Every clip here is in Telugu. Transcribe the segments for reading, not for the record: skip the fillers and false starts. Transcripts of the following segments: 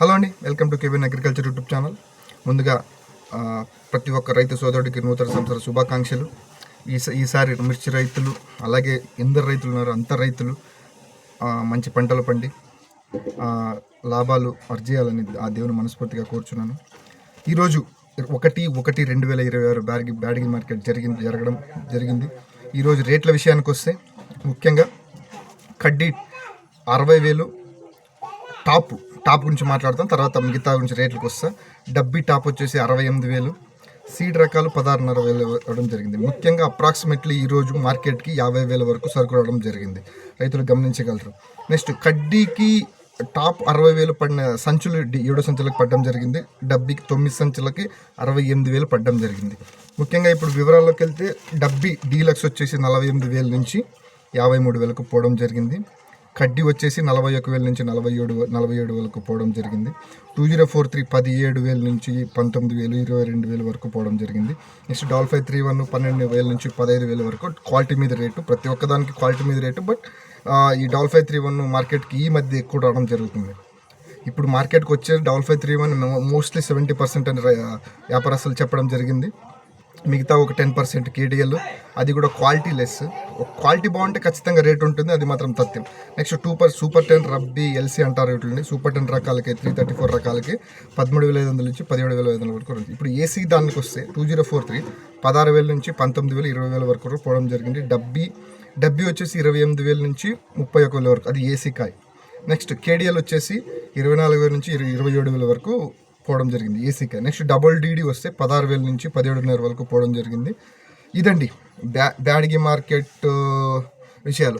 హలో అండి, welcome to cabin agriculture YouTube channel. ముందుగా ప్రతి ఒక్క రైతు సోదరుడికి నూతన సంవత్సర శుభాకాంక్షలు. ఈసారి మిర్చి రైతులు అలాగే ఎందరు రైతులు ఉన్నారు అంత రైతులు మంచి పంటలు పండి లాభాలు అర్జేయాలని ఆ దేవుని మనస్ఫూర్తిగా కోరుచున్నాను. ఈరోజు 1/1/2026 బ్యాడగి మార్కెట్ జరగడం జరిగింది. ఈరోజు రేట్ల విషయానికి వస్తే ముఖ్యంగా కడ్డీ 60,000 టాప్ గురించి మాట్లాడతాం, తర్వాత మిగతా గురించి రేట్లకు వస్తా. డబ్బీ టాప్ వచ్చేసి 68,000, సీడ్ రకాలు 16,500 ఇవ్వడం జరిగింది. ముఖ్యంగా అప్రాక్సిమేట్లీ ఈరోజు మార్కెట్కి 50,000 వరకు సరుకు రావడం జరిగింది, రైతులు గమనించగలరు. నెక్స్ట్ కడ్డీకి టాప్ 60,000 పడిన సంచులు 7 సంచులకు పడడం జరిగింది. డబ్బీకి 9 సంచులకి 68,000 పడడం జరిగింది. ముఖ్యంగా ఇప్పుడు వివరాల్లోకి వెళ్తే డబ్బీ డీలక్స్ వచ్చేసి 48,000 నుంచి 53,000కు పోవడం జరిగింది. కడ్డీ వచ్చేసి 41,000 నుంచి 47,000 పోవడం జరిగింది. 2043 17,000 నుంచి 19,000 22,000 వరకు పోవడం జరిగింది. నెక్స్ట్ డాల్ఫై 31 12,000 నుంచి 15,000 వరకు క్వాలిటీ మీద రేటు, ప్రతి ఒక్కదానికి క్వాలిటీ మీద రేటు. బట్ ఈ డాల్ఫై 31 మార్కెట్కి ఈ మధ్య ఎక్కువ రావడం జరుగుతుంది. ఇప్పుడు మార్కెట్కి వచ్చే డాల్ఫై 31 మోస్ట్లీ 70% అని వ్యాపారస్తులు చెప్పడం జరిగింది. మిగతా ఒక 10% కేడిఎల్, అది కూడా క్వాలిటీ లెస్. క్వాలిటీ బాగుంటే ఖచ్చితంగా రేట్ ఉంటుంది, అది మాత్రం తథ్యం. నెక్స్ట్ సూపర్ 10 రబ్బీ ఎల్సీ అంటారు. వీటిని సూపర్ 10 రకాలకి 334 రకాలకి 13,500 నుంచి 17,500 వరకు ఉంది. ఇప్పుడు ఏసీ దానికి వస్తే 2043 16,000 నుంచి 19,000 20,000 వరకు పోవడం జరిగింది. డబ్బీ వచ్చేసి 28,000 నుంచి 31,000 వరకు, అది ఏసీ కాయ్. నెక్స్ట్ కేడిఎల్ వచ్చేసి 24,000 నుంచి 27,000 వరకు పోవడం జరిగింది ఏసీకి. నెక్స్ట్ డబుల్ డీడీ వస్తే 16,000 నుంచి 17,500 వరకు పోవడం జరిగింది. ఇదండి బ్యాడగి మార్కెట్ విషయాలు.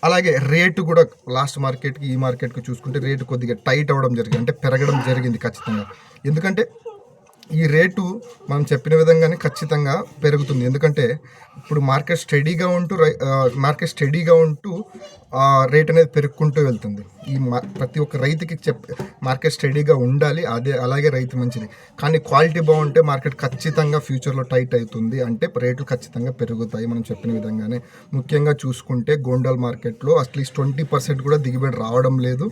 అలాగే రేటు కూడా లాస్ట్ మార్కెట్కి ఈ మార్కెట్కి చూసుకుంటే రేటు కొద్దిగా టైట్ అవ్వడం జరిగింది, అంటే పెరగడం జరిగింది ఖచ్చితంగా. ఎందుకంటే ఈ రేటు మనం చెప్పిన విధంగానే ఖచ్చితంగా పెరుగుతుంది. ఎందుకంటే ఇప్పుడు మార్కెట్ స్టడీగా ఉంటూ రేట్ అనేది పెరుగుకుంటూ వెళ్తుంది. ప్రతి ఒక్క రైతుకి మార్కెట్ స్టడీగా ఉండాలి, అలాగే రైతు మంచిది. కానీ క్వాలిటీ బాగుంటే మార్కెట్ ఖచ్చితంగా ఫ్యూచర్లో టైట్ అవుతుంది, అంటే రేట్లు ఖచ్చితంగా పెరుగుతాయి మనం చెప్పిన విధంగానే. ముఖ్యంగా చూసుకుంటే గోండాల్ మార్కెట్లో అట్లీస్ట్ 20% కూడా దిగుబడి రావడం లేదు.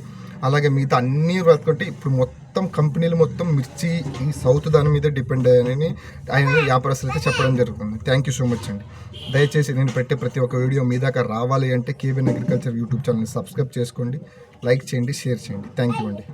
అలాగే మిగతా అన్ని రాసుకుంటే ఇప్పుడు మొత్తం కంపెనీలు మొత్తం మిర్చి ఈ సౌత్ దాని మీద డిపెండ్ అయ్యాయని ఆయన వ్యాపారస్తులు అయితే చెప్పడం జరుగుతుంది. థ్యాంక్ యూ సో మచ్ అండి. దయచేసి నేను పెట్టే ప్రతి ఒక్క వీడియో మీ దాకా రావాలి అంటే కేబిన్ అగ్రికల్చర్ యూట్యూబ్ ఛానల్ని సబ్స్క్రైబ్ చేసుకోండి, లైక్ చేయండి, షేర్ చేయండి. థ్యాంక్ యూ అండి.